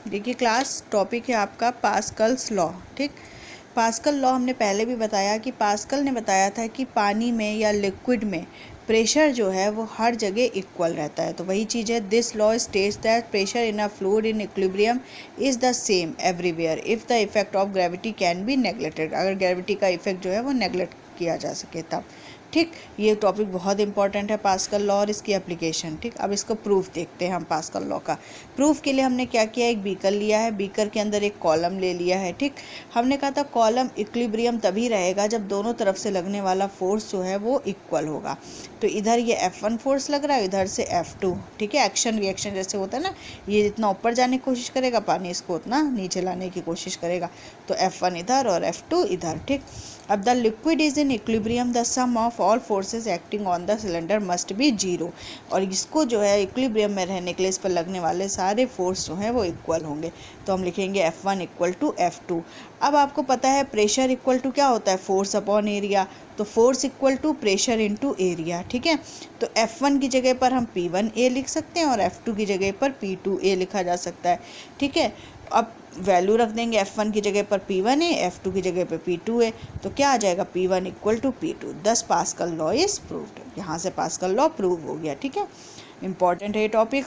देखिए class, topic है आपका पास्कल्स लॉ। ठीक, पास्कल लॉ हमने पहले भी बताया कि पास्कल ने बताया था कि पानी में या लिक्विड में प्रेशर जो है वो हर जगह इक्वल रहता है। तो वही चीज़ है, this law states that pressure in a fluid in equilibrium is the same everywhere if the effect of gravity can be neglected. अगर ग्रेविटी का इफेक्ट जो है वो नेग्लेक्ट किया जा सके तब। ठीक, ये टॉपिक बहुत इंपॉर्टेंट है पास्कल लॉ और इसकी एप्लीकेशन। ठीक, अब इसको प्रूफ देखते हैं हम पास्कल लॉ का। प्रूफ के लिए हमने क्या किया, एक बीकर लिया है, बीकर के अंदर एक कॉलम ले लिया है। ठीक, हमने कहा था कॉलम इक्विलिब्रियम तभी रहेगा जब दोनों तरफ से लगने वाला फोर्स जो है वो इक्वल होगा। तो इधर ये F1 फोर्स लग रहा है, इधर से F2। ठीक है, एक्शन रिएक्शन जैसे होता है ना, ये जितना ऊपर जाने की कोशिश करेगा पानी इसको उतना नीचे लाने की कोशिश करेगा। तो F1 इधर और F2 इधर। ठीक, अब the liquid is in equilibrium the sum of all forces acting on the cylinder must be 0। और इसको जो है इक्विलिब्रियम में रहने के लिए इस पर लगने वाले सारे फोर्स जो हैं वो इक्वल होंगे। तो हम लिखेंगे F1 इक्वल टू F2। अब आपको पता है प्रेशर इक्वल टू क्या होता है, फोर्स अपॉन एरिया। तो force equal to pressure into area. ठीक है, तो F1 की जगह पर हम P1A लिख सकते हैं और F2 की जगह पर P2A लिखा जा सकता है। ठीक है, अब वैल्यू रख देंगे, F1 की जगह पर P1A, F2 की जगह पर P2A। तो क्या आ जाएगा, P1 equal to P2। 10 Pascal law is proved. यहाँ से पास्कल लॉ प्रूव हो गया। ठीक है, इंपॉर्टेंट है ये टॉपिक।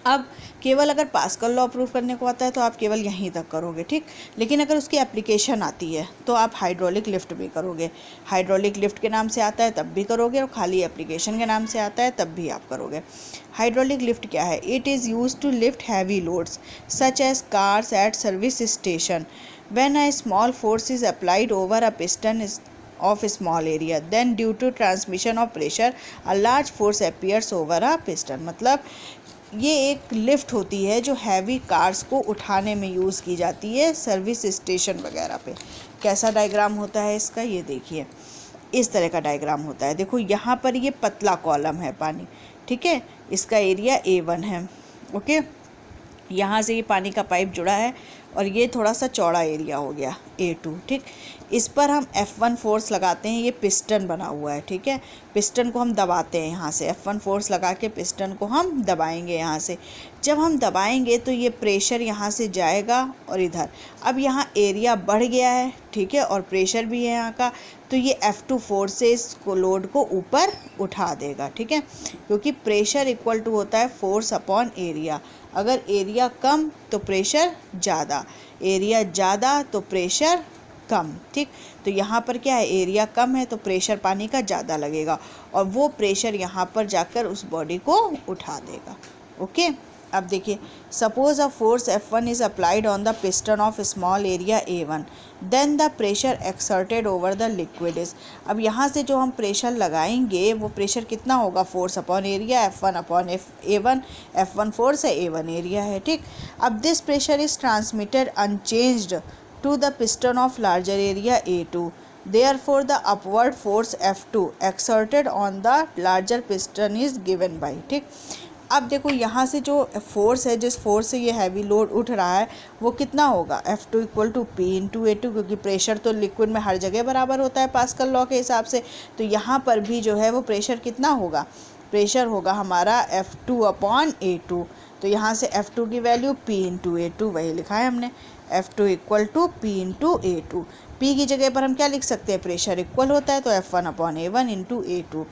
अब केवल अगर पास्कल लॉ प्रूव करने को आता है तो आप केवल यहीं तक करोगे। ठीक, लेकिन अगर उसकी एप्लीकेशन आती है तो आप हाइड्रोलिक लिफ्ट भी करोगे। हाइड्रोलिक लिफ्ट के नाम से आता है तब भी करोगे और खाली एप्लीकेशन के नाम से आता है तब भी आप करोगे। हाइड्रोलिक लिफ्ट क्या है, it is use to lift heavy loads such as cars at service station when a small force is applied over a piston of a small area, then due to transmission of pressure a large force appears over a piston। मतलब ये एक lift होती है जो heavy cars को उठाने में use की जाती है सर्विस स्टेशन वगैरह पे। कैसा डायग्राम होता है इसका, ये देखिए इस तरह का डायग्राम होता है। देखो यहाँ पर ये पतला कॉलम है पानी। ठीक है, इसका एरिया A1 है। ओके, यहाँ से ये पानी का पाइप जुड़ा है और ये थोड़ा सा चौड़ा एरिया हो गया A2। ठीक, इस पर हम F1 फोर्स लगाते हैं, ये पिस्टन बना हुआ है। ठीक है, पिस्टन को हम दबाते हैं यहाँ से, F1 फोर्स लगा के पिस्टन को हम दबाएंगे यहाँ से। जब हम दबाएंगे तो ये प्रेशर यहाँ से जाएगा और इधर, अब यहाँ एरिया बढ़ गया है। ठीक है, और प्रेशर भी है यहाँ का, तो ये F2 फोर्स से इसको लोड को ऊपर उठा देगा। ठीक है, क्योंकि प्रेशर इक्वल टू होता है फोर्स अपॉन एरिया। अगर एरिया कम तो प्रेशर ज़्यादा, एरिया ज़्यादा तो प्रेशर कम। ठीक, तो यहाँ पर क्या है, एरिया कम है तो प्रेशर पानी का ज़्यादा लगेगा और वो प्रेशर यहाँ पर जाकर उस बॉडी को उठा देगा। ओके, अब देखिए, suppose a force F1 is applied on the piston of small area A1 then the pressure exerted over the liquid is. अब यहाँ से जो हम प्रेशर लगाएंगे वो प्रेशर कितना होगा, force upon area F1 upon A1। F1 force है, A1 एरिया है। ठीक, अब this pressure is transmitted unchanged to the piston of larger area A2, therefore the upward force F2 exerted on the larger piston is given by। ठीक, अब देखो यहाँ से जो फोर्स है, जिस फोर्स से ये हैवी लोड उठ रहा है वो कितना होगा, F2 equal to P into A2, क्योंकि प्रेशर तो लिक्विड में हर जगह बराबर होता है पास्कल लॉ के हिसाब से। तो यहाँ पर भी जो है वो प्रेशर कितना होगा, प्रेशर होगा हमारा F2 अपॉन A2। तो यहाँ से F2 की वैल्यू P इंटू A2 वही लिखा है हमने, F2 equal to P into A2। P की जगह पर हम क्या लिख सकते हैं, प्रेशर इक्वल होता है तो F1 upon A1 into A2।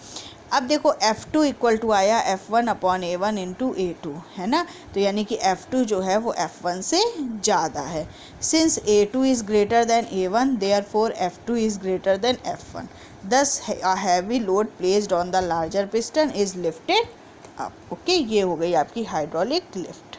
अब देखो F2 इक्वल टू आया F1 upon A1 into A2, है ना। तो यानी कि F2 जो है वो F1 से ज़्यादा है। Since A2 is greater than A1 therefore F2 is greater than F1। दस a heavy load placed on the larger piston is lifted up. Okay, ये हो गई आपकी हाइड्रोलिक लिफ्ट।